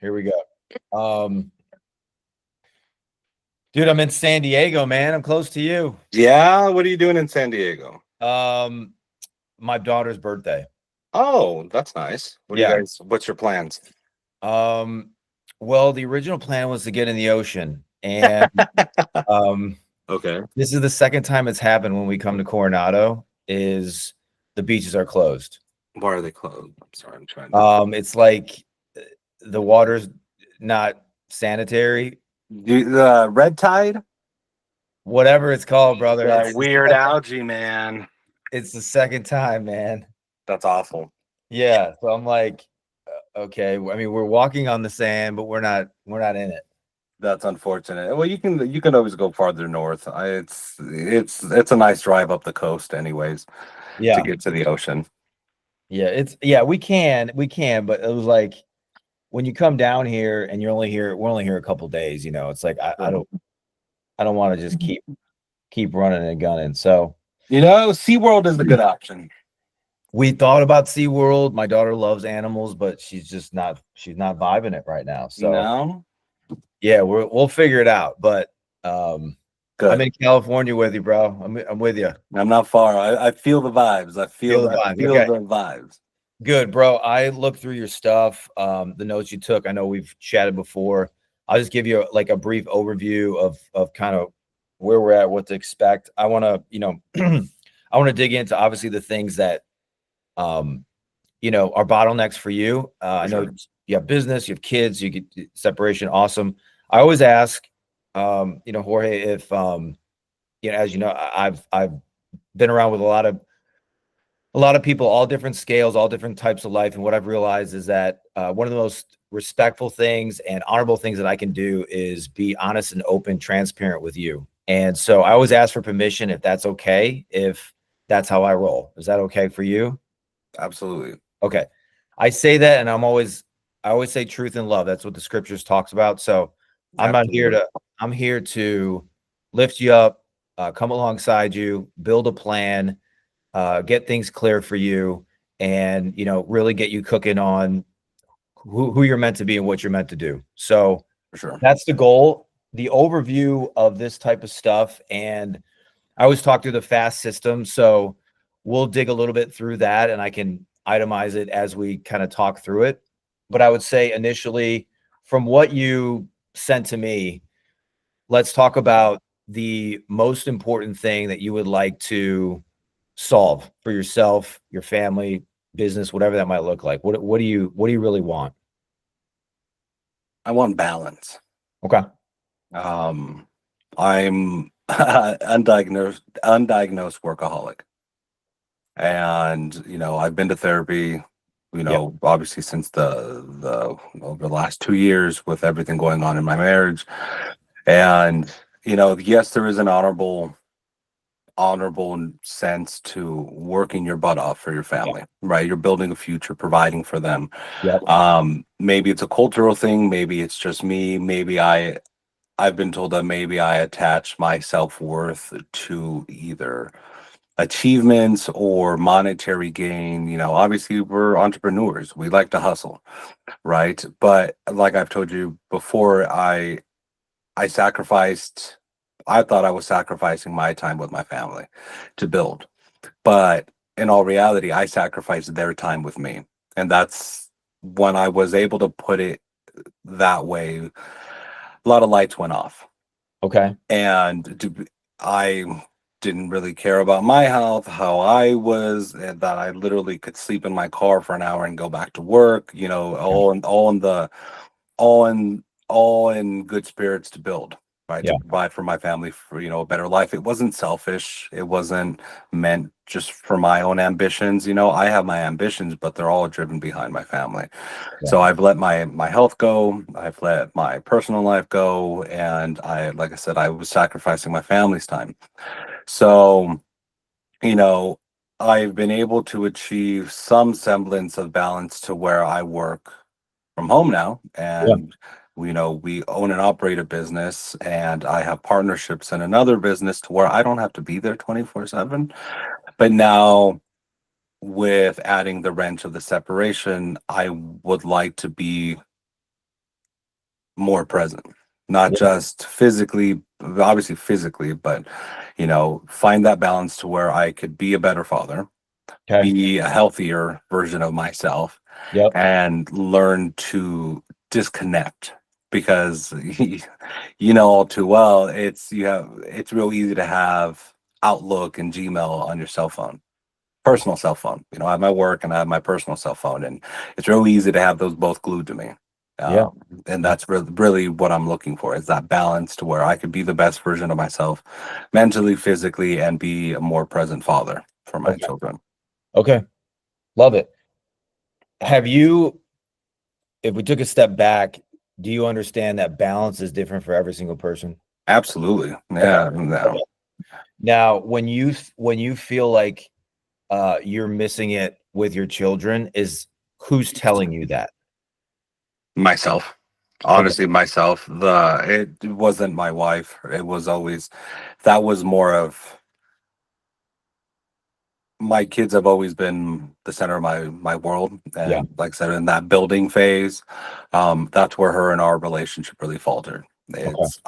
Here we go. Dude, I'm in San Diego, man. I'm close to you. Yeah, what are you doing in San Diego? Um, my daughter's birthday. Oh, that's nice. Yeah. What's your plans? Um, well, the original plan was to get in the ocean, and um, Okay. this is the second time it's happened when we come to Coronado. Is the beaches are closed. Why are they closed? I'm sorry, I'm trying to. It's like the water's not sanitary, The red tide? whatever it's called, brother. That weird algae, man. It's the second time, man. That's awful. Yeah, so I'm like, okay. I mean, we're walking on the sand, but we're not in it. That's unfortunate. Well, you can always go farther north. It's a nice drive up the coast, anyways, to Yeah, get to the ocean. yeah. We can, but it was like when you come down here and we're only here a couple days. It's like I don't want to just keep running and gunning. So SeaWorld is a good option. we thought about SeaWorld. My daughter loves animals, but she's not vibing it right now. So No? yeah, we'll figure it out. But um, I'm Good. in California with you, bro. I'm with you. I'm not far. I feel the vibes. Feel the I vibes. feel Okay. the vibes. Good, bro. I looked through your stuff, the notes you took. I know we've chatted before. I'll just give you like a brief overview of kind of where we're at, what to expect. I want to, I want to dig into obviously the things that um, are bottlenecks for you. I For know sure. you have business, you have kids, you get separation, awesome. I always ask, Jorge, if as you know, I've been around with a lot of people, all different scales, all different types of life. And what I've realized is that one of the most respectful things and honorable things that I can do is be honest and open, transparent with you. And so I always ask for permission if that's okay, if that's how I roll. Is that okay for you? Absolutely. Okay. I say that, and I always say truth and love. That's what the scriptures talks about. So I'm not here Absolutely. to, I'm here to lift you up, come alongside you, build a plan, get things clear for you, and really get you cooking on who you're meant to be and what you're meant to do. So For sure. that's the goal. The overview of this type of stuff, and I always talk through the FAST system. So we'll dig a little bit through that, and I can itemize it as we kind of talk through it. But I would say initially, from what you sent to me, let's talk about the most important thing that you would like to solve for yourself, your family, business, whatever that might look like. What do you really want? I want balance. Okay. Um, I'm undiagnosed workaholic. And, I've been to therapy, Yeah. obviously since the over the last 2 years with everything going on in my marriage. And, yes, there is an honorable sense to working your butt off for your Yeah. family, right? You're building a future, providing for them. Yep. Maybe it's a cultural thing, maybe it's just me, I've been told that maybe I attach my self-worth to either achievements or monetary gain. Obviously we're entrepreneurs. We like to hustle, right? But like I've told you before, I sacrificed I thought I was sacrificing my time with my family to build. But in all reality, I sacrificed their time with me. And that's when I was able to put it that way, a lot of lights went off. Okay. And I didn't really care about my health, how I was, and that I literally could sleep in my car for an hour and go back to work, Yeah. all in all in good spirits to build, right? To Yeah. provide for my family for, a better life. It wasn't selfish. It wasn't meant just for my own ambitions. I have my ambitions, but they're all driven behind my family. Yeah. So I've let my health go, I've let my personal life go, and like I said, I was sacrificing my family's time. So, you know, I've been able to achieve some semblance of balance to where I work from home now. Yeah. And, we own and operate a business, and I have partnerships in another business to where I don't have to be there 24/7. But now, with adding the wrench of the separation, I would like to be more present, not just physically, obviously physically, but find that balance to where I could be a better father, Okay. be a healthier version of myself, Yep. and learn to disconnect, because you know all too well, it's real easy to have Outlook and Gmail on your cell phone, personal cell phone. I have my work and I have my personal cell phone, and it's real easy to have those both glued to me. Yeah. And that's really what I'm looking for, is that balance to where I could be the best version of myself, mentally, physically, and be a more present father for my Okay. children. Okay. Love it. Have you, if we took a step back, do you understand that balance is different for every single person? Absolutely. Okay. Yeah. No. Okay. Now, when you feel like you're missing it with your children, is who's telling you that? Myself. Okay. Honestly, myself. It wasn't my wife. It was always, that was more of, my kids have always been the center of my world, Yeah. and like I said, in that building phase, that's where her and our relationship really faltered. Okay. It's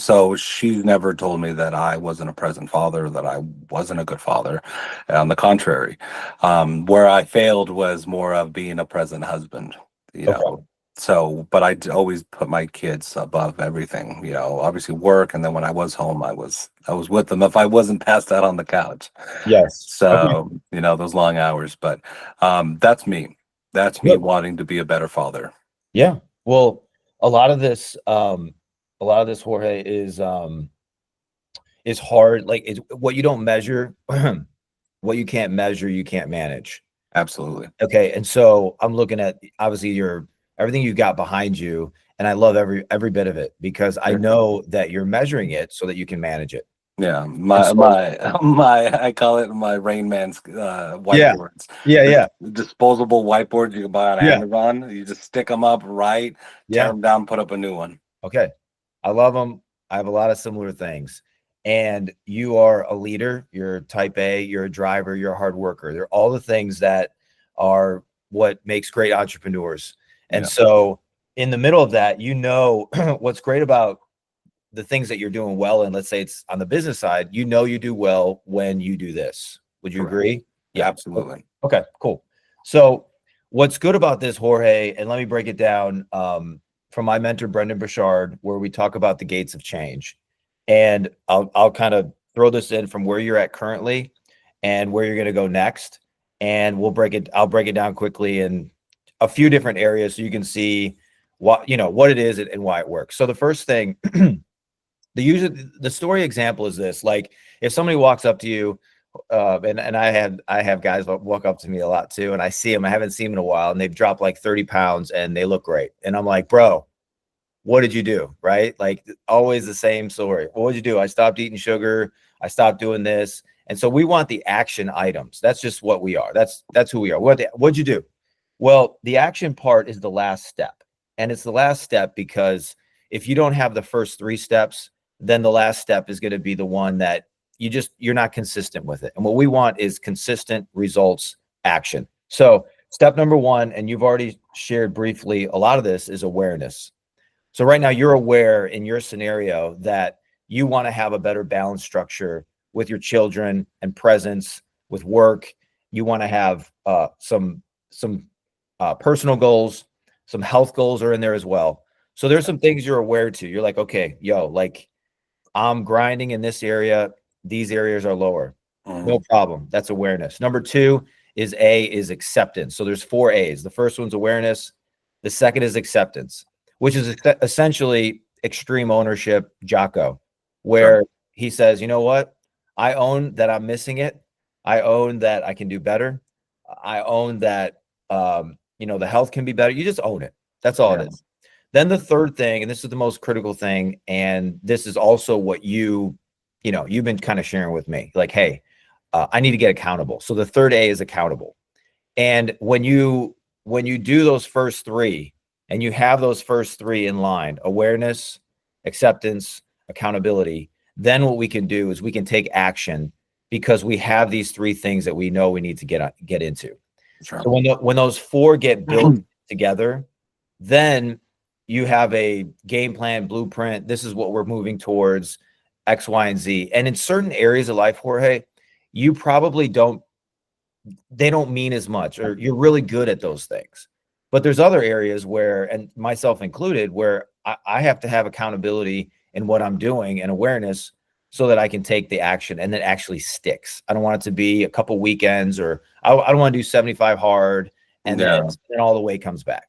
So she's never told me that I wasn't a present father, that I wasn't a good father. On the contrary, where I failed was more of being a present husband. you Okay. know so, but always put my kids above everything. Obviously work, and then when I was home, I was with them if I wasn't passed out on the couch. Yes. Okay. So, those long hours. But that's me. That's me Good. wanting to be a better father. Yeah. Well, a lot of this, Jorge, is hard. Like, it's what you don't measure, what you can't measure, you can't manage. Absolutely. Okay. And so I'm looking at obviously your everything you got behind you, and I love every bit of it because I Sure. know that you're measuring it so that you can manage it. Yeah, And my so my my I call it my Rain Man's yeah, whiteboards. yeah, The yeah, disposable whiteboards you can buy on yeah, Amazon. You just stick them up, right, tear yeah. them down, put up a new one. Okay. I love them. I have a lot of similar things. And you are a leader, you're type A, you're a driver, you're a hard worker. They're all the things that are what makes great entrepreneurs. And Yeah, so in the middle of that, what's great about the things that you're doing well, and let's say it's on the business side, you do well when you do this. Would you correct. agree? Yeah. Absolutely. Okay, cool. So what's good about this, Jorge, and let me break it down from my mentor, Brendan Burchard, where we talk about the gates of change. And I'll kind of throw this in from where you're at currently and where you're going to go next. And I'll break it down quickly in a few different areas so you can see what it is and why it works. So the first thing, the story example is this: like if somebody walks up to you, and I have guys walk up to me a lot too, and I see them. I haven't seen them in a while, and they've dropped like 30 pounds, and they look great. And I'm like, bro, what did you do? Right? Like always the same story. What did you do? I stopped eating sugar. I stopped doing this. And so we want the action items. That's just what we are. That's who we are. What'd you do? Well, the action part is the last step. And it's the last step because if you don't have the first three steps, then the last step is going to be the one that you're not consistent with it. And what we want is consistent results, action. So step number one, and you've already shared briefly, a lot of this is awareness. So right now you're aware in your scenario that you want to have a better balance structure with your children and presence with work. You want to have some personal goals, some health goals are in there as well. So there's some things you're aware to. You're like, okay, like I'm grinding in this area. These areas are lower. No Mhm. problem. That's awareness. Number two is acceptance. So there's 4 A's. The first one's awareness. The second is acceptance, which is essentially extreme ownership, Jocko, Sure. where he says, you know what? I own that I'm missing it. I own that I can do better. I own that the health can be better. You just own it. That's all Yeah. it is. Then the third thing, and this is the most critical thing, and this is also what you've been kind of sharing with me, like, hey, I need to get accountable. So the third A is accountable. And when you do those first three and you have those first three in line, awareness, acceptance, accountability, then what we can do is we can take action because we have these three things that we know we need to get into. Sure. So when those four get built together, then you have a game plan, blueprint. This is what we're moving towards, X, Y, and Z. And in certain areas of life, Jorge, you probably don't, they don't mean as much, or you're really good at those things. But there's other areas where, and myself included, where I have to have accountability in what I'm doing and awareness so that I can take the action and it actually sticks. I don't want it to be a couple weekends, or I don't want to do 75 hard and Yeah. then all the weight comes back,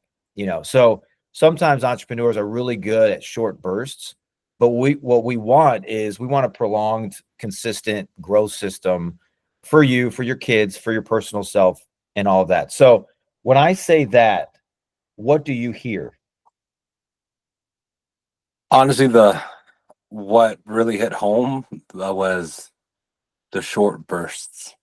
So sometimes entrepreneurs are really good at short bursts, but what we want is we want a prolonged, consistent growth system for you, for your kids, for your personal self, and all of that. So when I say that, what do you hear? Honestly, what really hit home was the short bursts.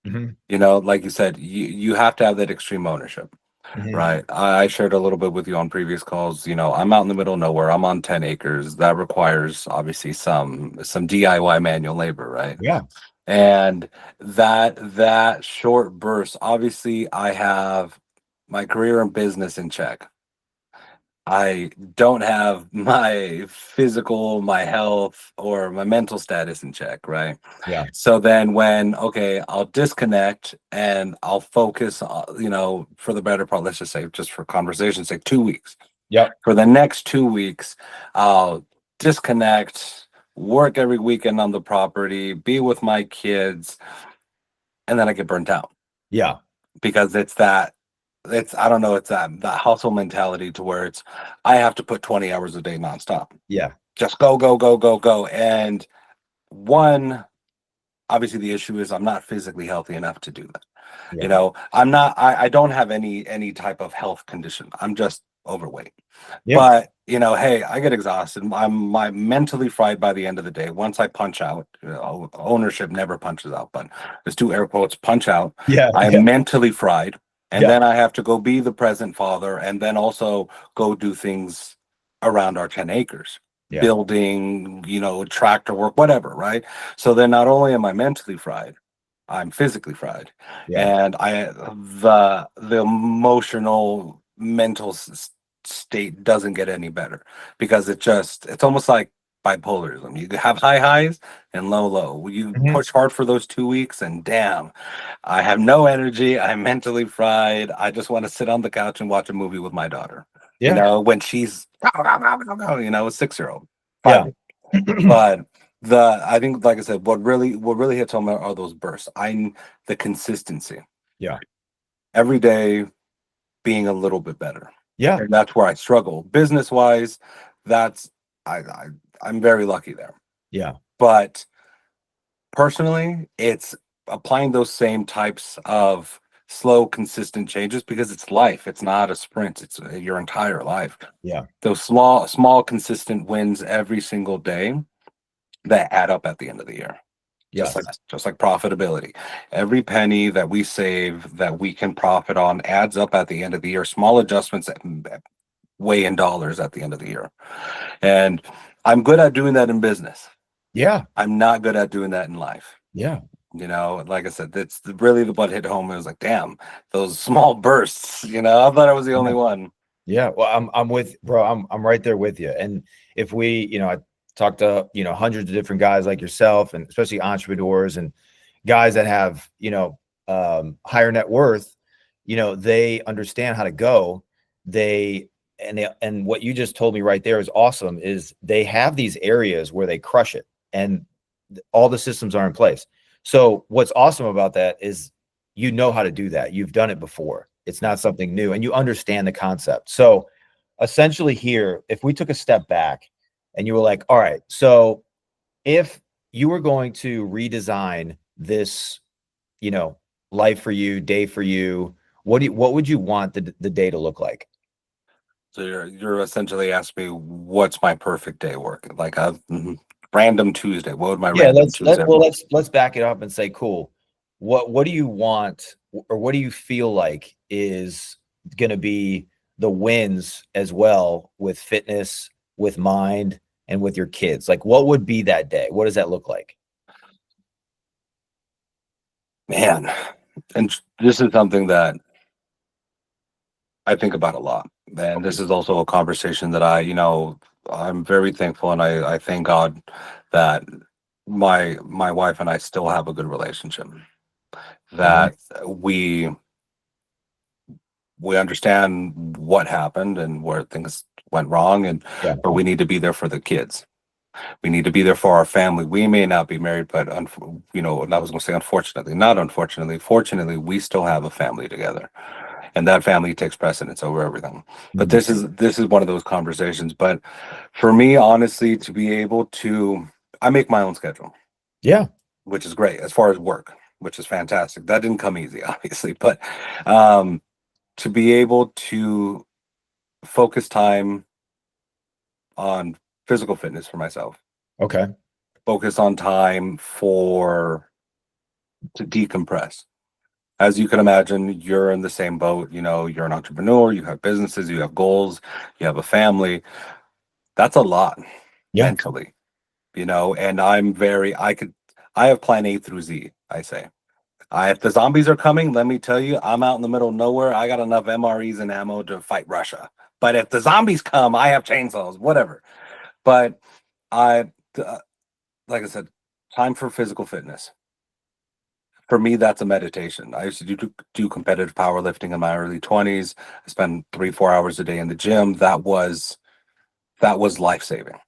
Mhm. Like you said, you have to have that extreme ownership, Mhm. right? I shared a little bit with you on previous calls. I'm out in the middle of nowhere. I'm on 10 acres. That requires obviously some DIY manual labor, right? Yeah. And that short burst, obviously, I have my career and business in check. I don't have my physical, my health, or my mental status in check, right? Yeah. So then okay, I'll disconnect and I'll focus, for the better part, let's just say, just for conversation's sake, 2 weeks. Yep. For the next 2 weeks, I'll disconnect, work every weekend on the property, be with my kids, and then I get burnt out Yeah. because I don't know, it's that hustle mentality to where I have to put 20 hours a day nonstop. Yeah. Just go, go, go, go, go. And one, obviously the issue is I'm not physically healthy enough to do that. Yeah. I don't have any type of health condition. I'm just overweight. Yeah. But hey, I get exhausted. I'm mentally fried by the end of the day. Once I punch out, ownership never punches out, but there's two air quotes, punch out. Yeah. I Yeah. am mentally fried. And Yeah. then I have to go be the present father and then also go do things around our 10 acres, Yeah. building, tractor work, whatever, right? So then not only am I mentally fried, I'm physically fried. Yeah. And the emotional mental state doesn't get any better because it's almost like bipolarism. You have high highs and low low. You Mhm. push hard for those 2 weeks and damn, I have no energy. I'm mentally fried. I just want to sit on the couch and watch a movie with my daughter. Yeah. When she's a 6-year-old, Yeah. 5. But I think, like I said, what really hits home are those bursts. The consistency Yeah. every day being a little bit better. Yeah. And that's where I struggle. Business wise, that's I'm very lucky there. Yeah. But personally, it's applying those same types of slow, consistent changes because it's life. It's not a sprint. It's your entire life. Yeah. Those small, consistent wins every single day that add up at the end of the year. Just like Yes. just like profitability. Every penny that we save that we can profit on adds up at the end of the year. Small adjustments that weigh in dollars at the end of the year. And I'm good at doing that in business. Yeah. I'm not good at doing that in life. Yeah. Like I said, that's really the what hit home. It was like, damn, those small bursts. I thought I was the only Yeah. one. Yeah. Well, I'm with, bro. I'm right there with you. And if we, I talked to, hundreds of different guys like yourself, and especially entrepreneurs and guys that have, higher net worth, they understand how to go. And what you just told me right there is awesome, is they have these areas where they crush it and all the systems are in place. So what's awesome about that is you know how to do that. You've done it before. It's not something new, and you understand the concept. So essentially here, if we took a step back and you were like, all right, so if you were going to redesign this, life for you, day for you, what would you want the day to look like? So you're essentially asking me what's my perfect day work? Like a random Tuesday. What would my Yeah, random Tuesday well, look? let's back it up and say, cool. What do you want, or what do you feel like is going to be the wins as well with fitness, with mind, and with your kids? Like, what would be that day? What does that look like? Man, and this is something that I think about a lot. And this is also a conversation that I'm very thankful, and I thank God that my wife and I still have a good relationship. Mhm. That we understand what happened and where things went wrong, and Yeah. but we need to be there for the kids. We need to be there for our family. We may not be married, but I was going to say unfortunately, not unfortunately, fortunately, we still have a family together, and that family takes precedence over everything. But Mhm. this is one of those conversations. But for me, honestly, to be able to, I make my own schedule, Yeah. which is great as far as work, which is fantastic. That didn't come easy, obviously, but um, to be able to focus time on physical fitness for myself, Okay. focus on time for to decompress. As you can imagine, you're in the same boat. You're an entrepreneur, you have businesses, you have goals, you have a family. That's a lot Yeah. mentally, and I have plan A through Z, I say. If the zombies are coming, let me tell you, I'm out in the middle of nowhere. I got enough MREs and ammo to fight Russia. But if the zombies come, I have chainsaws, whatever. But I, like I said, time for physical fitness. For me, that's a meditation. I used to do competitive powerlifting in my early 20s. I spent 3-4 hours a day in the gym. That was life saving.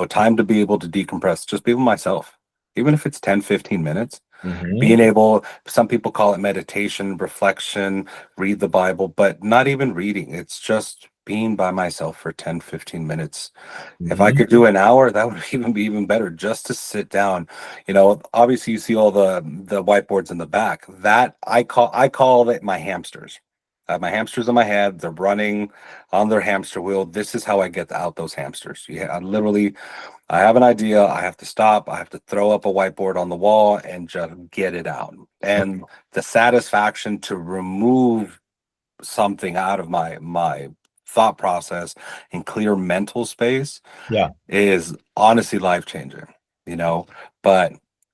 Time to be able to decompress, just be with myself, even if it's 10-15 minutes. Hmm. Being able, some people call it meditation, reflection, read the Bible, but not even reading. It's just being by myself for 10-15 minutes. If I Hmm. could do an hour, that would even be even better, just to sit down. Obviously you see all the whiteboards in the back. That I call it my hamsters. I have my hamsters in my head. They're running on their hamster wheel. This is how I get out those hamsters. Yeah, I have an idea. I have to stop. I have to throw up a whiteboard on the wall and just get it out. And the satisfaction to remove something out of my thought process and clear mental space Yeah. is honestly life changing, you know. But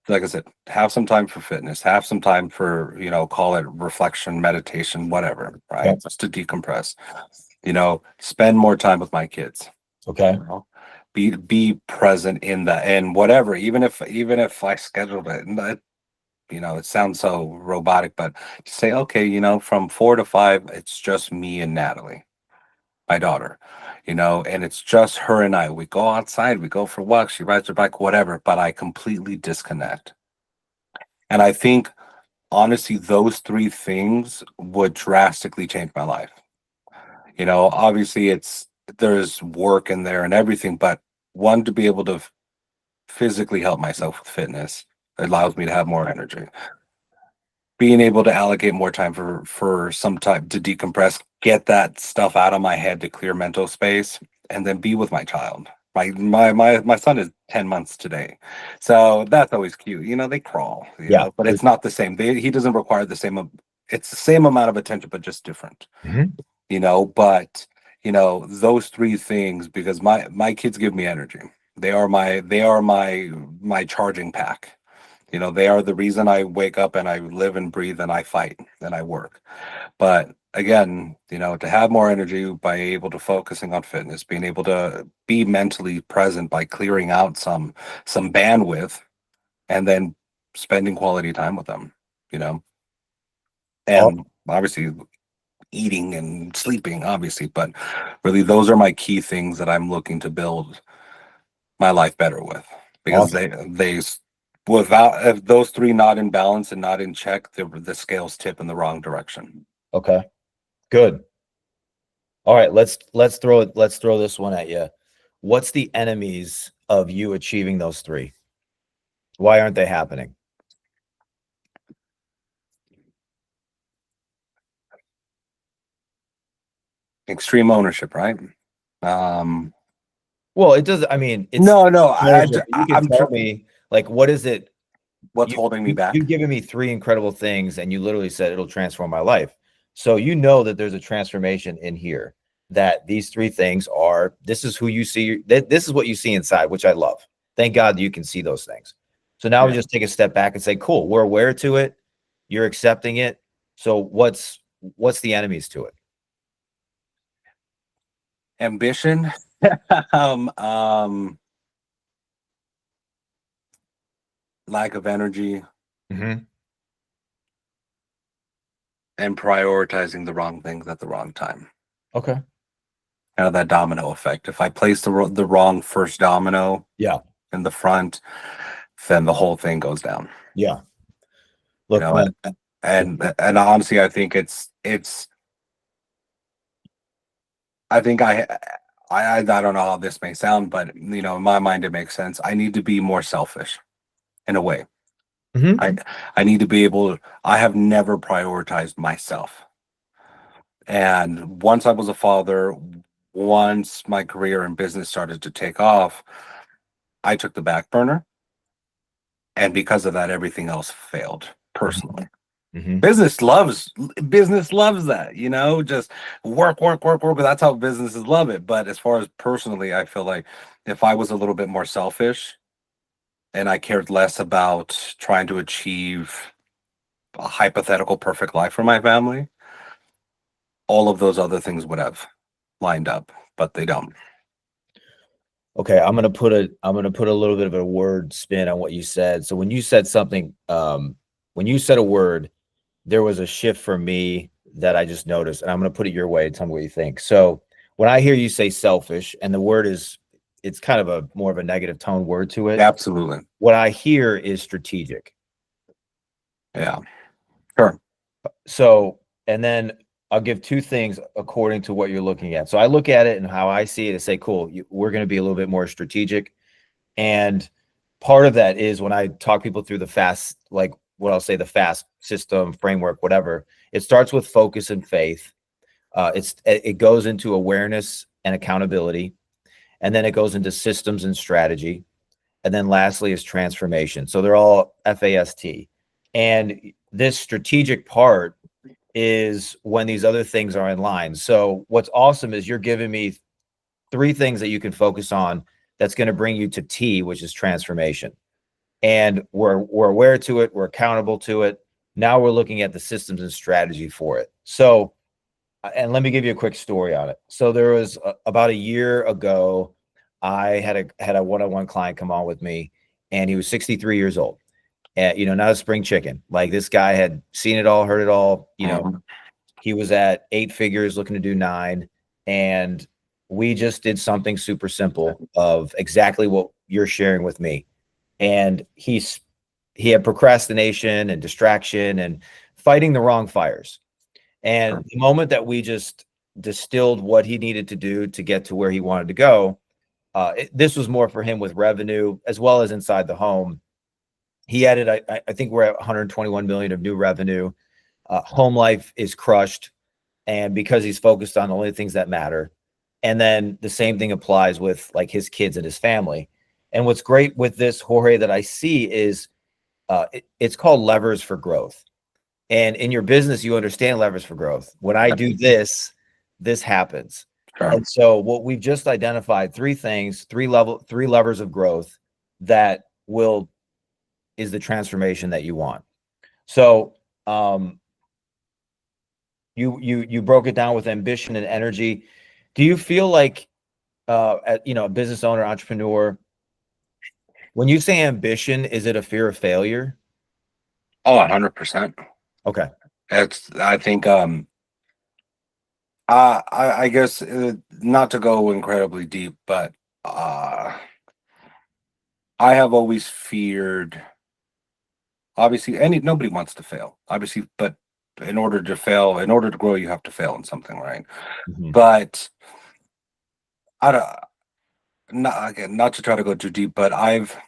like I said, have some time for fitness, have some time for, call it reflection, meditation, whatever, Yeah. right? Just to decompress, spend more time with my kids, Okay. you know, be present in the and whatever, even if I scheduled it, and it sounds so robotic, but say, okay, from 4 to 5, it's just me and Natalie, my daughter, and it's just her and I. We go outside, we go for walks, she rides her bike, whatever, but I completely disconnect. And I think, honestly, those three things would drastically change my life. Obviously, there's work in there and everything, but one, to be able to physically help myself with fitness, it allows me to have more energy. Being able to allocate more time for some time to decompress, get that stuff out of my head to clear mental space, and then be with my child. My son is 10 months today. So that's always cute. They crawl, Yeah. but it's not the same. He doesn't require the same it's the same amount of attention, but just different. Hmm. But those three things, because my kids give me energy. They are my charging pack. They are the reason I wake up and I live and breathe and I fight and I work. But again, to have more energy by able to focusing on fitness, being able to be mentally present by clearing out some bandwidth, and then spending quality time with them, you know, All, and obviously eating and sleeping, obviously, but really those are my key things that I'm looking to build my life better with, because awesome. they without, if those three not in balance and not in check, the scales tip in the wrong direction. Okay. Good. All right. Let's throw this one at you. What's the enemies of you achieving those three? Why aren't they happening? Extreme ownership, right? um Well, it does. I mean, it's no, no, ownership. You can I'm tell me, like, what is it? what's You, holding me you've back. given me three incredible things, and you literally said it'll transform my life. So you know that there's a transformation in here. That these three things are. This is who you see. This is what you see inside, which I love. Thank God you can see those things. So now we Yeah. just take a step back and say, cool, we're aware to it. You're accepting it. So what's the enemies to it? Ambition, um, um, lack of energy, Hmm. and prioritizing the wrong things at the wrong time. Okay. Kind of that domino effect. If I place the wrong first domino Yeah. in the front, then the whole thing goes down. Yeah. You Look, know, man. and honestly, I think it's I think I don't know how this may sound, but in my mind it makes sense. I need to be more selfish in a way. Hmm. I need to be able. I have never prioritized myself, and once I was a father, once my career and business started to take off, I took the back burner, and because of that, everything else failed personally. Hmm. Business loves that, just work, work, work, work. That's how businesses love it. But as far as personally, I feel like if I was a little bit more selfish and I cared less about trying to achieve a hypothetical perfect life for my family, all of those other things would have lined up, but they don't. Okay, I'm gonna put a little bit of a word spin on what you said. So when you said something, when you said a word, there was a shift for me that I just noticed, and I'm gonna put it your way and tell me what you think. So when I hear you say selfish, and the word is, it's kind of a more of a negative tone word to it. Absolutely. What I hear is strategic. Yeah. Sure. So, and then I'll give two things according to what you're looking at. So I look at it and how I see it and say, cool, we're going to be a little bit more strategic. And part of that is when I talk people through the fast, like what I'll say, the fast system framework, whatever, it starts with focus and faith. It goes into awareness and accountability, and then it goes into systems and strategy. And then lastly is transformation. So they're all FAST. And this strategic part is when these other things are in line. So what's awesome is you're giving me three things that you can focus on that's going to bring you to T, which is transformation. And we're aware to it, we're accountable to it. Now we're looking at the systems and strategy for it. So, and let me give you a quick story on it. So there was about a year ago, I had a one-on-one client come on with me, and he was 63 years old. And not a spring chicken. Like this guy had seen it all, heard it all. Mhm. He was at 8 figures, looking to do 9, and we just did something super simple of exactly what you're sharing with me. And he had procrastination and distraction and fighting the wrong fires. And Sure. the moment that we just distilled what he needed to do to get to where he wanted to go, this was more for him with revenue as well as inside the home. He added, I think we're at 121 million of new revenue. Home life is crushed, and because he's focused on the only things that matter. And then the same thing applies with like his kids and his family. And what's great with this, Jorge, that I see is it's called levers for growth. And in your business, you understand levers for growth. When I do this, this happens. Sure. And so what we've just identified, three things, three levers of growth that will is the transformation that you want. So um you broke it down with ambition and energy. Do you feel like a business owner, entrepreneur, when you say ambition, is it a fear of failure? Oh, 100%. Okay. I think I guess not to go incredibly deep, but I have always feared. Obviously, nobody wants to fail. Obviously, but in order to fail, in order to grow, you have to fail in something, right? Mhm. But I don't. Not again, not to try to go too deep, but I've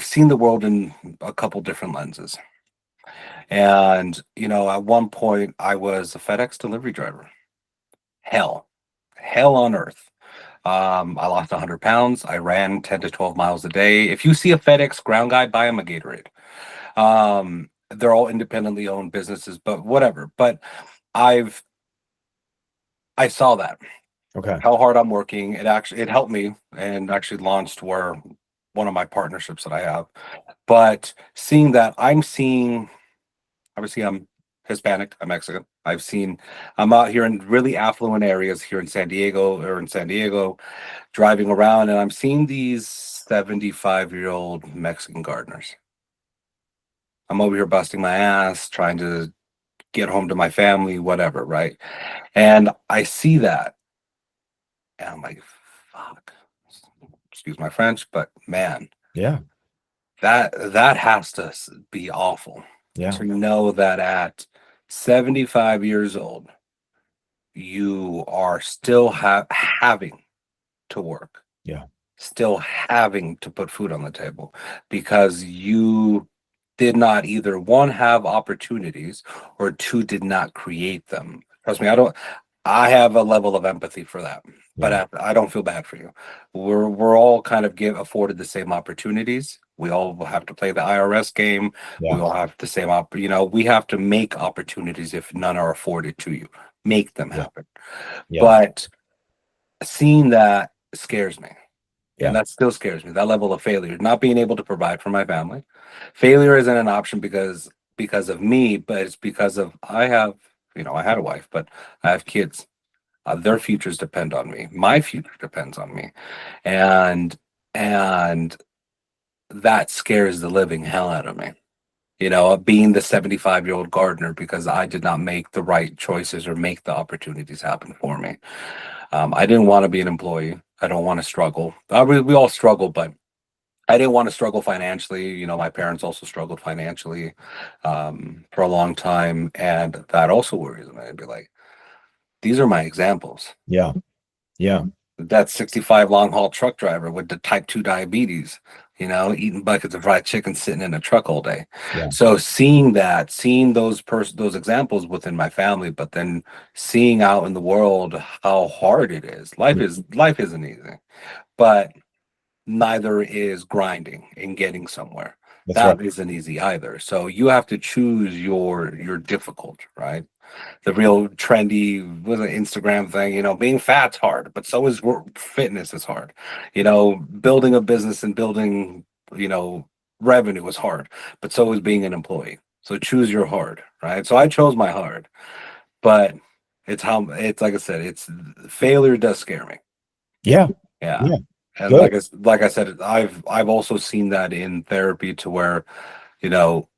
seen the world in a couple different lenses, and at one point I was a FedEx delivery driver. Hell, hell on earth. I lost 100 pounds. I ran 10 to 12 miles a day. If you see a FedEx ground guy, buy him a Gatorade. They're all independently owned businesses, but whatever. But I've I saw that Okay. how hard I'm working. It helped me and actually launched where one of my partnerships that I have. But seeing that, I'm seeing obviously I'm Hispanic. I'm Mexican. I'm out here in really affluent areas here in San Diego, driving around, and I'm seeing these 75-year-old Mexican gardeners. I'm over here busting my ass, trying to get home to my family, whatever, right? And I see that, and I'm like, fuck. Excuse my French, but man, Yeah. that has to be awful Yeah. to know that at 75 years old, you are still having to work, Yeah. still having to put food on the table because you did not either one have opportunities or two did not create them. Trust me, I have a level of empathy for that, but Yeah. I don't feel bad for you. We're all kind of afforded the same opportunities. We all have to play the IRS game. We Yeah. all have the same we have to make opportunities if none are afforded to you. Make them Yeah. happen. Yeah. But seeing that scares me. And Yeah. that still scares me. That level of failure, not being able to provide for my family. Failure isn't an option because of me, but it's because of I had a wife, but I have kids. Their futures depend on me. My future depends on me, and and that scares the living hell out of me. Being the 75-year-old gardener because I did not make the right choices or make the opportunities happen for me. I didn't want to be an employee. I don't want to struggle. We all struggle, but I didn't want to struggle financially. My parents also struggled financially for a long time, and that also worries me. I'd be like, these are my examples. Yeah. Yeah. That 65 long haul truck driver with the type 2 diabetes, eating buckets of fried chicken, sitting in a truck all day. Yeah. So seeing those examples within my family, but then seeing out in the world how hard it is. Life isn't easy, but neither is grinding and getting somewhere. That's right. That isn't easy either. So you have to choose your difficult, right? The real trendy was an Instagram thing, being fat's hard, but so is fitness is hard. Building a business and building, revenue is hard, but so is being an employee. So choose your hard, right? So I chose my hard, but it's like I said, it's failure does scare me. Yeah. Yeah. Yeah. And Good. like I said, I've also seen that in therapy to where, you know,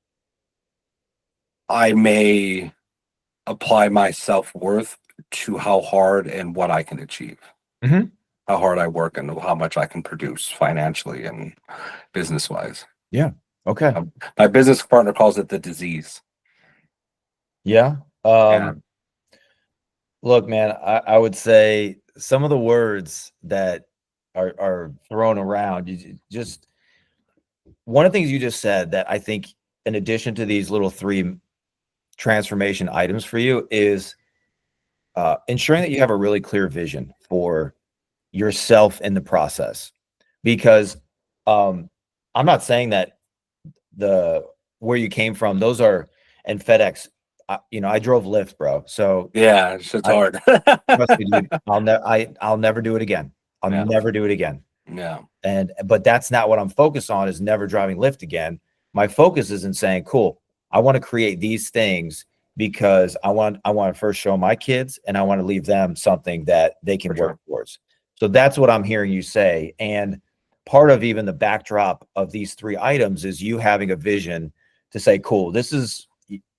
I may apply my self-worth to how hard and what I can achieve, Mhm. how hard I work and how much I can produce financially and business wise. Yeah. Okay. My business partner calls it the disease. Yeah. Yeah. Look, man, I would say some of the words that are thrown around, just one of the things you just said that I think in addition to these little three transformation items for you is ensuring that you have a really clear vision for yourself in the process. Because I'm not saying that the where you came from, those are and FedEx, I drove Lyft, bro. So Yeah, it's I hard. trust me, dude. I'll never do it again. I'll Yeah. never do it again. Yeah. But that's not what I'm focused on, is never driving Lyft again. My focus is in saying, cool, I want to create these things because I want to first show my kids and I want to leave them something that they can For work towards. So that's what I'm hearing you say. And part of even the backdrop of these three items is you having a vision to say, cool,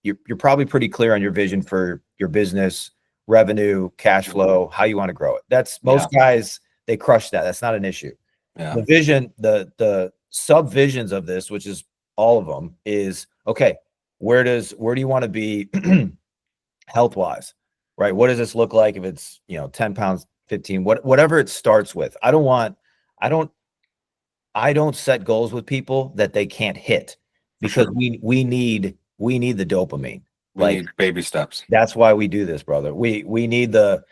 you're probably pretty clear on your vision for your business, revenue, cash flow, how you want to grow it. That's most guys, they crush that. That's not an issue. Yeah. The vision, the sub visions of this, which is all of them, is okay. Where do you want to be health wise, right? What does this look like if it's 10 pounds, 15, whatever it starts with? I don't set goals with people that they can't hit, because sure. we need the dopamine. We need baby steps. That's why we do this, brother. We need the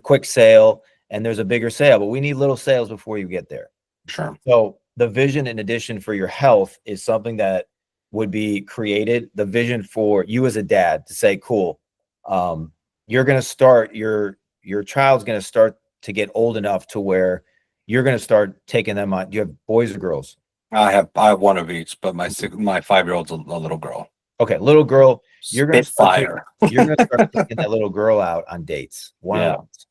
quick sale, and there's a bigger sale, but we need little sales before you get there. Sure. So the vision, in addition, for your health is something that would be created. The vision for you as a dad to say, cool, you're going to start your child's going to start to get old enough to where you're going to start taking them on. Do you have boys or girls? I have one of each, but my 5-year-old's a little girl. Okay, little girl, you're gonna start Spitfire. you're gonna start taking that little girl out on dates, one-on-ones,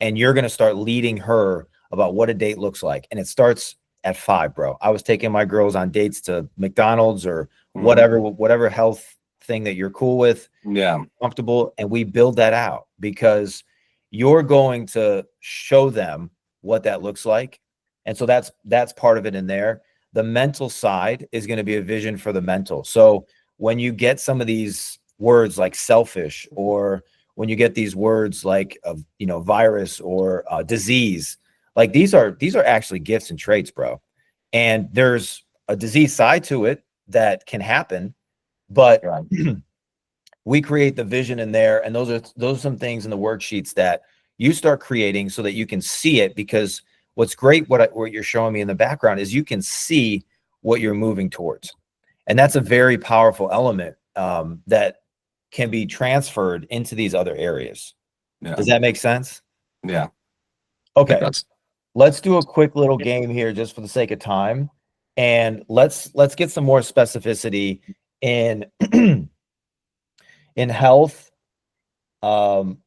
and you're gonna start leading her about what a date looks like. And it starts at 5, bro. I was taking my girls on dates to McDonald's or whatever health thing that you're cool with, comfortable, and we build that out because you're going to show them what that looks like. And so that's part of it in there. The mental side is going to be a vision for the mental. So when you get some of these words like selfish, or when you get these words like virus or disease, like these are actually gifts and traits, bro. And there's a disease side to it that can happen, but we create the vision in there. And those are some things in the worksheets that you start creating so that you can see it. Because what's great, what you're showing me in the background is you can see what you're moving towards. And that's a very powerful element that can be transferred into these other areas. Yeah. Does that make sense? Yeah. Okay. Let's do a quick little game here just for the sake of time. And let's get some more specificity in in health. What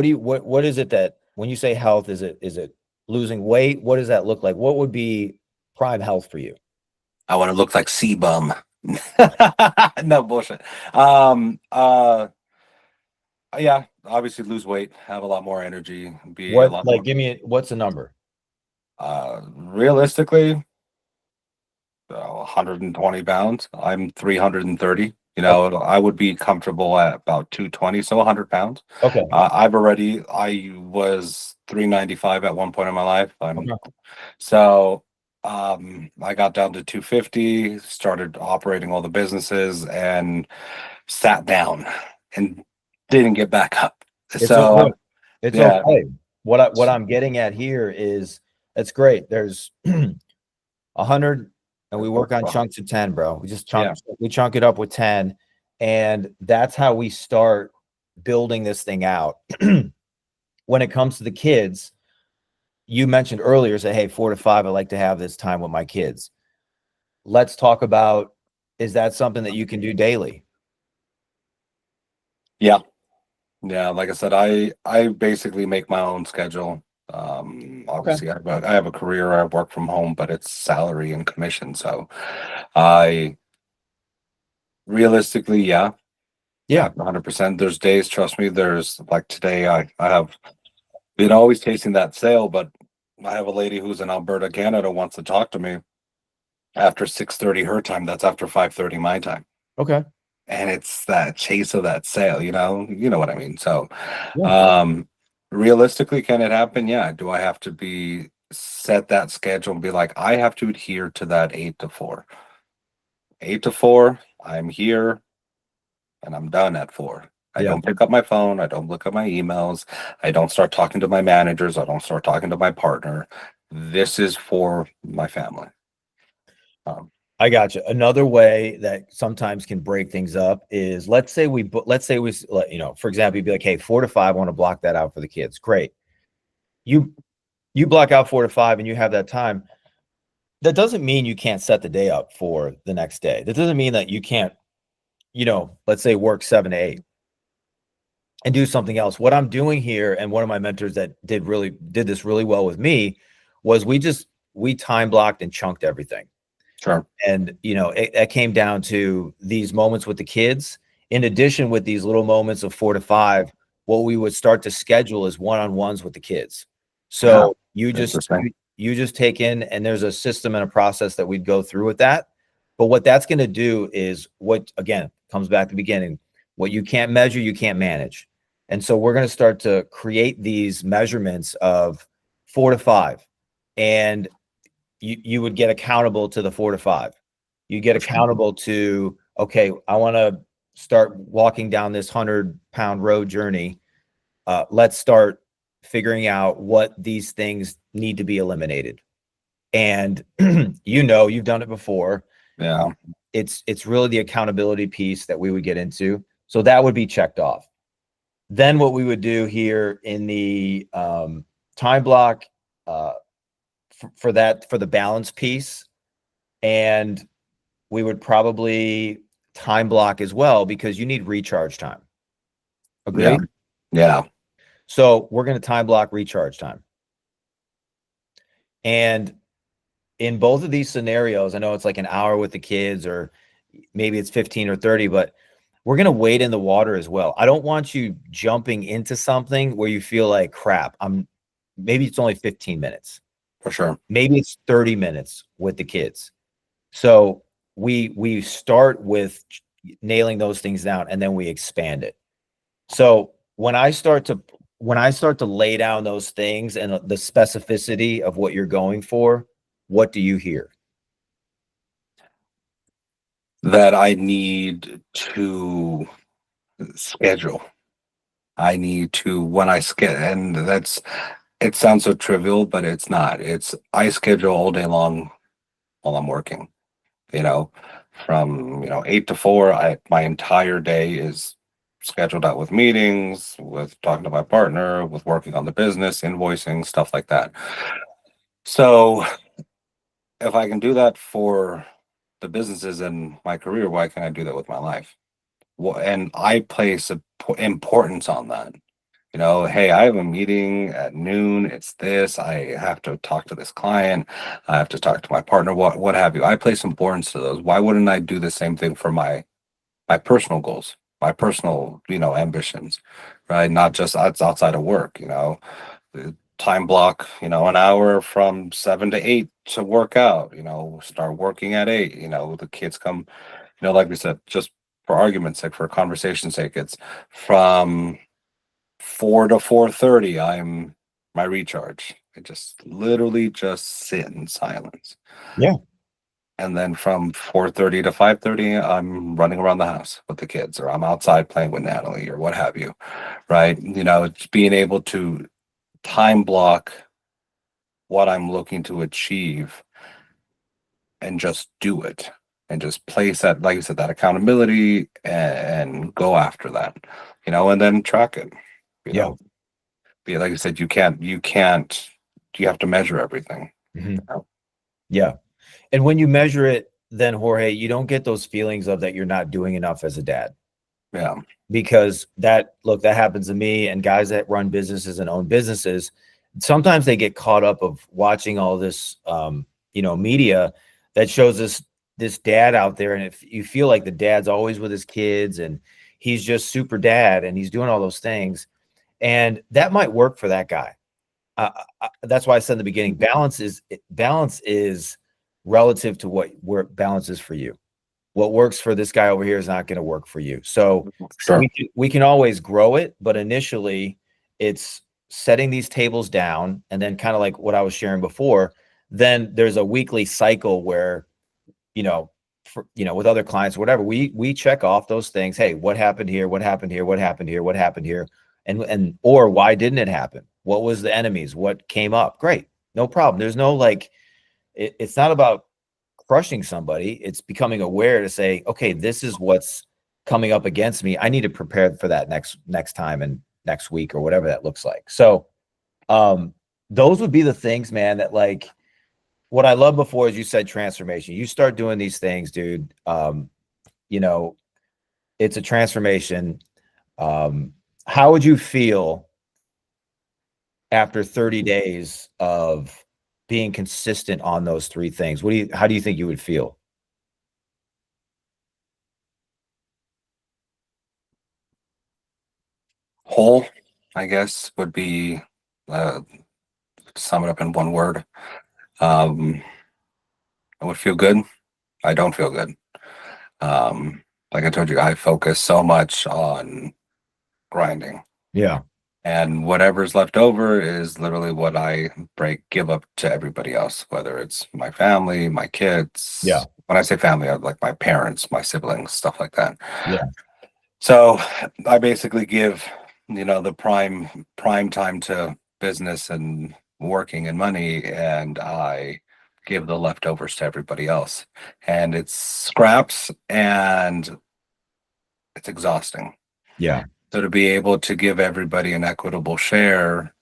is it that when you say health, is it losing weight? What does that look like? What would be prime health for you? I want to look like C-Bum. No bullshit. Yeah, obviously lose weight, have a lot more energy, be a lot more. Give me what's the number? Realistically, 120 pounds. I'm 330. I would be comfortable at about 220, so 100 pounds. Okay. I was 395 at one point in my life. I got down to 250, started operating all the businesses, and sat down and didn't get back up. It's okay. What I'm getting at here is that's great. There's 100, and we work on chunks of 10, bro. We just chunk it up with 10, and that's how we start building this thing out. When it comes to the kids, you mentioned earlier, say, hey, 4 to 5, I like to have this time with my kids. Let's talk about, is that something that you can do daily? Yeah. Like I said, I basically make my own schedule. Obviously, I have a career. I work from home, but it's salary and commission. So I realistically, yeah, 100%. There's days, trust me, there's like today, I have been always chasing that sale, but I have a lady who's in Alberta, Canada, wants to talk to me after 6:30 her time. That's after 5:30 my time. Okay. And it's that chase of that sale, you know what I mean? So, realistically, can it happen? Yeah. Do I have to set that schedule and be like, I have to adhere to that 8 to 4. 8 to 4, I'm here and I'm done at 4. I don't pick up my phone. I don't look at my emails. I don't start talking to my managers. I don't start talking to my partner. This is for my family. I got you. Another way that sometimes can break things up is for example, you'd be like, hey, 4 to 5, I want to block that out for the kids. Great. You block out 4 to 5 and you have that time. That doesn't mean you can't set the day up for the next day. That doesn't mean that you can't, let's say work 7 to 8 and do something else. What I'm doing here, and one of my mentors that did this really well with me, was we time blocked and chunked everything. Sure. And, it came down to these moments with the kids. In addition, with these little moments of 4 to 5, what we would start to schedule is one-on-ones with the kids. So you just take in, and there's a system and a process that we'd go through with that. But what that's going to do is again, comes back to the beginning, what you can't measure, you can't manage. And so we're going to start to create these measurements of 4 to 5. And you would get accountable to the 4 to 5. You get accountable to, okay, I want to start walking down this 100-pound road journey. Let's start figuring out what these things need to be eliminated. And you've done it before. Yeah. It's really the accountability piece that we would get into. So that would be checked off. Then what we would do here in the time block, for the balance piece, and we would probably time block as well, because you need recharge time. Yeah. Agree? Yeah. So we're going to time block recharge time. And in both of these scenarios, I know it's like an hour with the kids, or maybe it's 15 or 30, but we're going to wade in the water as well. I don't want you jumping into something where you feel like crap. Maybe it's only 15 minutes. For sure. Maybe it's 30 minutes with the kids. So we start with nailing those things down, and then we expand it. So when I start to lay down those things and the specificity of what you're going for, what do you hear? That I need to schedule. I need to, when I schedule, and it sounds so trivial, but it's not. I schedule all day long while I'm working, you know, from, 8 to 4. My entire day is scheduled out with meetings, with talking to my partner, with working on the business, invoicing, stuff like that. So if I can do that for the businesses and my career, why can't I do that with my life? Well, and I place importance on that. Hey, I have a meeting at noon. It's this. I have to talk to this client. I have to talk to my partner. What have you? I place importance to those. Why wouldn't I do the same thing for my personal goals, my personal ambitions, right? Not just outside of work. The time block. An hour from 7 to 8 to work out. Start working at 8. The kids come. Like we said, just for argument's sake, for conversation's sake, it's from 4 to 4:30. I'm my recharge. I just literally just sit in silence. Yeah. And then from 4:30 to 5:30, I'm running around the house with the kids, or I'm outside playing with Natalie, or what have you. Right. It's being able to time block what I'm looking to achieve and just do it, and just place that, like you said, that accountability, and go after that, and then track it, you Yeah. know. Like I said, you have to measure everything. Mhm. know? Yeah. And when you measure it, then Jorge, you don't get those feelings of that you're not doing enough as a dad. Yeah. Because that happens to me and guys that run businesses and own businesses. Sometimes they get caught up of watching all this media that shows this dad out there, and if you feel like the dad's always with his kids and he's just super dad and he's doing all those things, and that might work for that guy. That's why I said in the beginning, balance is relative to where balance is for you. What works for this guy over here is not going to work for you. So Sure. we can always grow it, but initially it's setting these tables down, and then kind of like what I was sharing before, then there's a weekly cycle where, with other clients, whatever, we check off those things. Hey, what happened here? What happened here? What happened here? What happened here? Or why didn't it happen? What was the enemies? What came up? Great. No problem. There's no it's not about crushing somebody. It's becoming aware to say, okay, this is what's coming up against me. I need to prepare for that next time and next week, or whatever that looks like. So those would be the things, man, that what I love before is you said transformation. You start doing these things, dude. It's a transformation. How would you feel after 30 days of being consistent on those three things? How do you think you would feel? Whole, I guess, would be, uh, to sum it up in one word. Um, I would feel good. I don't feel good. Um, like I told you, I focus so much on grinding, Yeah. and whatever's left over is literally what I give up to everybody else, whether it's my family, my kids. Yeah. When I say family, I like my parents, my siblings, stuff like that. Yeah. So I basically give, the prime time to business and working and money, and I give the leftovers to everybody else. And it's scraps, and it's exhausting. Yeah. So to be able to give everybody an equitable share,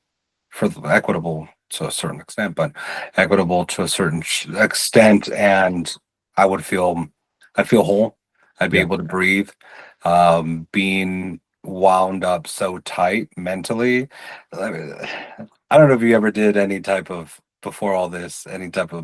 equitable to a certain extent, but equitable to a certain extent, and I feel whole. I'd be Yeah. able to breathe. Being wound up so tight mentally. I mean, I don't know if you ever did any type of, before all this, any type of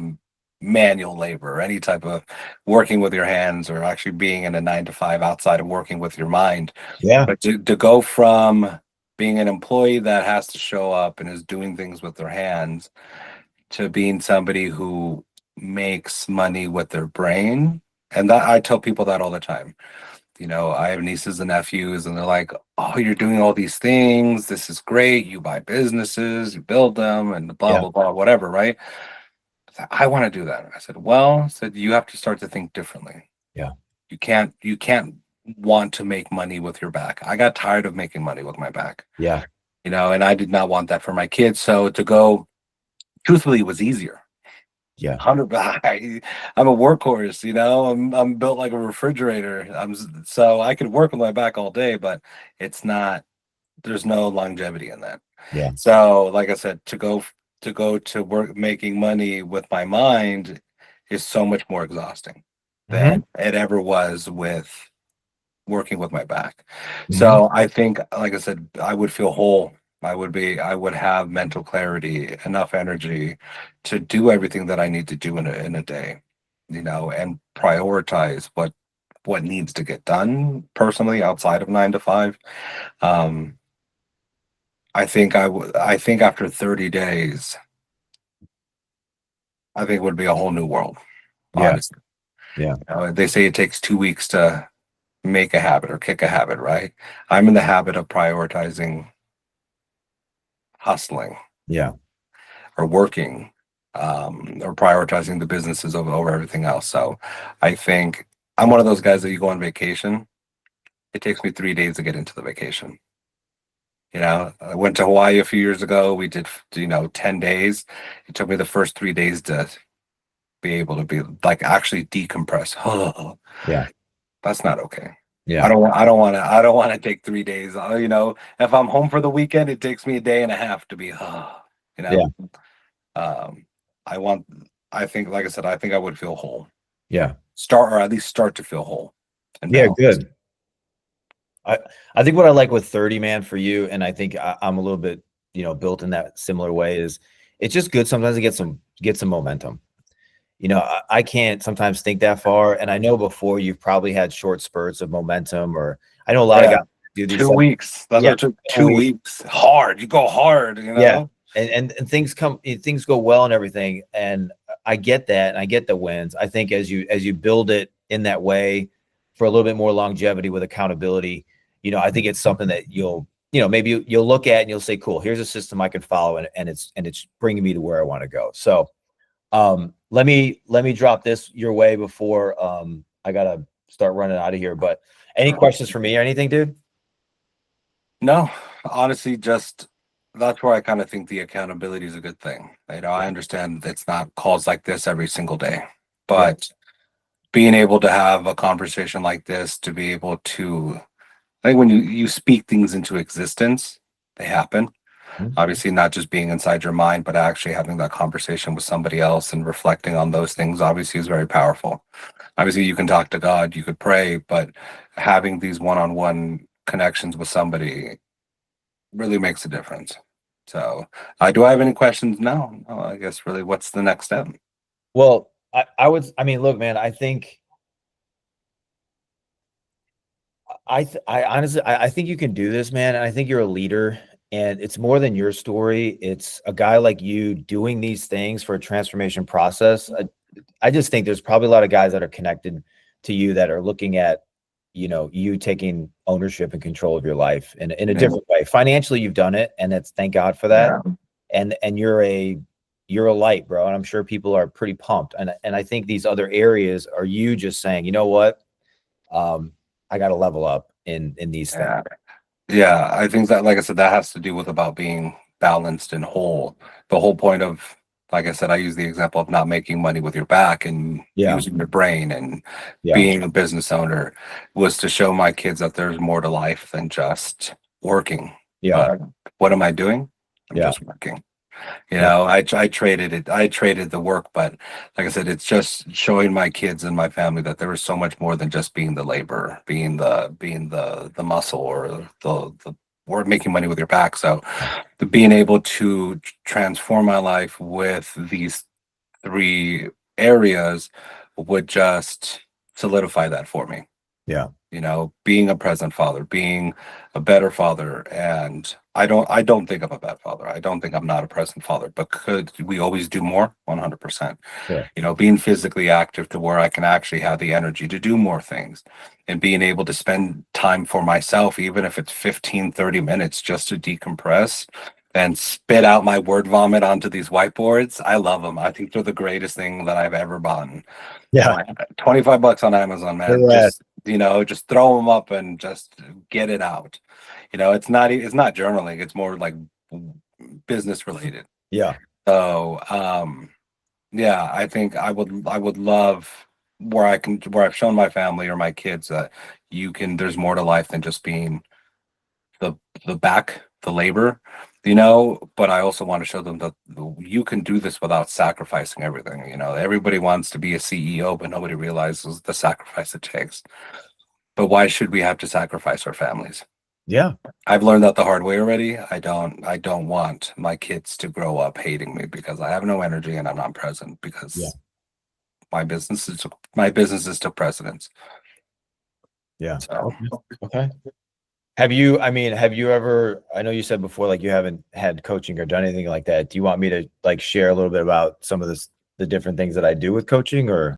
manual labor, any type of working with your hands, or actually being in a 9 to 5 outside of working with your mind. Yeah. But to go from being an employee that has to show up and is doing things with their hands to being somebody who makes money with their brain. And that, I tell people that all the time. You know, I have nieces and nephews, and they're like, "Oh, you're doing all these things. This is great. You buy businesses, you build them, and blah, Yeah. blah, blah, whatever, right?" I want to do that. I said, "Well," I said, "you have to start to think differently. Yeah. You can't want to make money with your back." I got tired of making money with my back, Yeah. you know, and I did not want that for my kids. So to go, truthfully, it was easier. Yeah. 100. I'm a workhorse, you know. I'm built like a refrigerator. So I could work with my back all day, but it's not. There's no longevity in that. Yeah. So, like I said, to go to work making money with my mind is so much more exhausting Hmm. than it ever was with working with my back. Hmm. So I think, like I said, I would feel whole. I would have mental clarity, enough energy to do everything that I need to do in a day, you know, and prioritize what needs to get done personally outside of 9 to 5. Um, I think after 30 days, I think it would be a whole new world, Yeah. honestly. Yeah. They say it takes 2 weeks to make a habit or kick a habit, right? I'm in the habit of prioritizing hustling Yeah. or working, or prioritizing the businesses over everything else. So I think I'm one of those guys that you go on vacation. It takes me 3 days to get into the vacation. You know, I went to Hawaii a few years ago. We did, 10 days. It took me the first 3 days to be able to be like actually decompress. Oh, Yeah. that's not okay. Yeah. I don't want to take 3 days. You know, if I'm home for the weekend, it takes me a day and a half to be, you Yeah. know, um, I want, I think, like I said, I think I would feel whole, Yeah. or at least start to feel whole and Yeah. balanced. Good. I I think what I like with 30, man, for you, and I think I'm a little bit, built in that similar way, is it's just good sometimes to get some momentum. I can't sometimes think that far, and I know before you've probably had short spurts of momentum, or I know a lot of Yeah. guys do these, two like, weeks. That's what yeah, it took. a two week, weeks. Hard. You go hard, yeah, and things go well and everything, and I get that, and I get the wins. I think as you build it in that way for a little bit more longevity with accountability, I think it's something that maybe you'll look at and you'll say, cool, here's a system I can follow, and it's bringing me to where I want to go. So let me drop this your way before I gotta start running out of here. But any questions for me or anything, dude? No, honestly, just that's where I kind of think the accountability is a good thing. You know, I understand it's not calls like this every single day, Yeah. but being able to have a conversation like this, to be able to, I think when you speak things into existence, they happen. Mhm. Obviously, not just being inside your mind, but actually having that conversation with somebody else and reflecting on those things obviously is very powerful. Obviously, you can talk to God, you could pray, but having these one-on-one connections with somebody really makes a difference. So, do I have any questions? No, I guess really, what's the next step? Well, I mean, look, man, I think I honestly I think you can do this, man. And I think you're a leader, and it's more than your story. It's a guy like you doing these things for a transformation process. I just think there's probably a lot of guys that are connected to you that are looking at, you taking ownership and control of your life in a Yeah, different way. Financially, you've done it, and it's thank God for that. yeah, And you're a light, bro. And I'm sure people are pretty pumped. And I think these other areas are you just saying, you know what? Um, I got to level up in these things. yeah. Yeah, I think that, like I said, that has to do with about being balanced and whole. The whole point of, like I said, I use the example of not making money with your back and Yeah. using your brain and Yeah. being a business owner, was to show my kids that there's more to life than just working. Yeah. But what am I doing? I'm Yeah. just working. You know, I traded it. I traded the work, but like I said, it's just showing my kids and my family that there is so much more than just being the labor, being the muscle or the or making money with your back. So the being able to transform my life with these three areas would just solidify that for me. Yeah. You know, being a present father, being a better father. And I don't think I'm a bad father. I don't think I'm not a present father, but could we always do more? 100%. Sure. You know, being physically active to where I can actually have the energy to do more things and being able to spend time for myself, even if it's 15, 30 minutes just to decompress and spit out my word vomit onto these whiteboards. I love them. I think they're the greatest thing that I've ever bought. Yeah. 25 bucks on Amazon, man. Yeah. Just, you know, just throw them up and just get it out. You know, it's not journaling, it's more like business related. Yeah. So, yeah, I think I would love where I've shown my family or my kids that there's more to life than just being the the labor, you know, but I also want to show them that you can do this without sacrificing everything. You know, everybody wants to be a CEO, but nobody realizes the sacrifice it takes. But why should we have to sacrifice our families? Yeah. I've learned that the hard way already. I don't want my kids to grow up hating me because I have no energy and I'm not present Yeah. because my business is to precedence. Yeah. So Okay. Have you ever, I know you said before, like you haven't had coaching or done anything like that. Do you want me to like share a little bit about some of the different things that I do with coaching or?